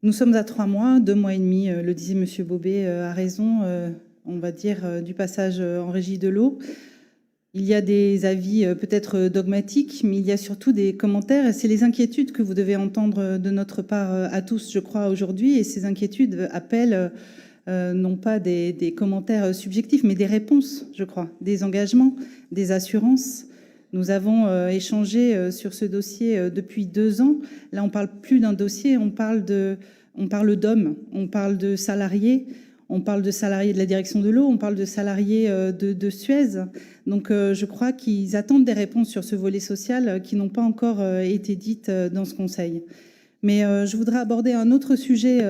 Nous sommes à 3 mois, 2 mois et demi, le disait M. Bobet, a raison, on va dire, du passage en régie de l'eau. Il y a des avis peut-être dogmatiques, mais il y a surtout des commentaires, et c'est les inquiétudes que vous devez entendre de notre part à tous, je crois, aujourd'hui. Et ces inquiétudes appellent non pas des commentaires subjectifs, mais des réponses, je crois, des engagements, des assurances. Nous avons échangé sur ce dossier depuis 2 ans. Là, on ne parle plus d'un dossier, on parle d'hommes, on parle de salariés. On parle de salariés de la direction de l'eau, on parle de salariés de Suez. Donc je crois qu'ils attendent des réponses sur ce volet social qui n'ont pas encore été dites dans ce Conseil. Mais je voudrais aborder un autre sujet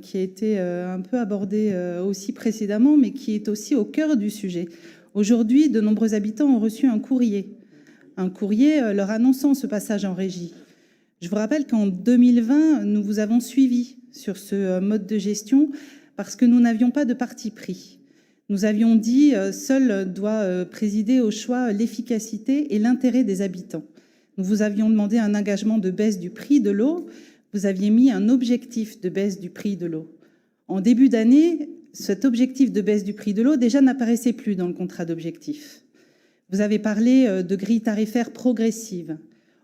qui a été un peu abordé aussi précédemment, mais qui est aussi au cœur du sujet. Aujourd'hui, de nombreux habitants ont reçu un courrier leur annonçant ce passage en régie. Je vous rappelle qu'en 2020, nous vous avons suivi sur ce mode de gestion parce que nous n'avions pas de parti pris. Nous avions dit seul doit présider au choix l'efficacité et l'intérêt des habitants. Nous vous avions demandé un engagement de baisse du prix de l'eau. Vous aviez mis un objectif de baisse du prix de l'eau. En début d'année, cet objectif de baisse du prix de l'eau déjà n'apparaissait plus dans le contrat d'objectif. Vous avez parlé de grille tarifaire progressive.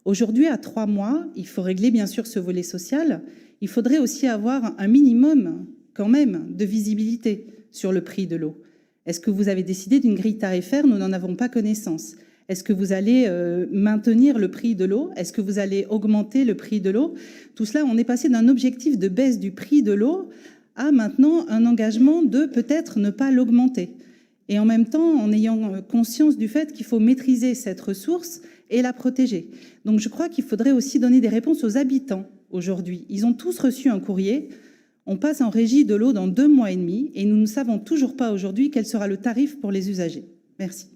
Aujourd'hui, à 3 mois, il faut régler bien sûr ce volet social. Il faudrait aussi avoir un minimum quand même de visibilité sur le prix de l'eau. Est-ce que vous avez décidé d'une grille tarifaire? Nous n'en avons pas connaissance. Est-ce que vous allez maintenir le prix de l'eau? Est-ce que vous allez augmenter le prix de l'eau? Tout cela, on est passé d'un objectif de baisse du prix de l'eau à maintenant un engagement de peut-être ne pas l'augmenter. Et en même temps, en ayant conscience du fait qu'il faut maîtriser cette ressource et la protéger. Donc je crois qu'il faudrait aussi donner des réponses aux habitants aujourd'hui. Ils ont tous reçu un courrier. On passe en régie de l'eau dans 2 mois et demi et nous ne savons toujours pas aujourd'hui quel sera le tarif pour les usagers. Merci.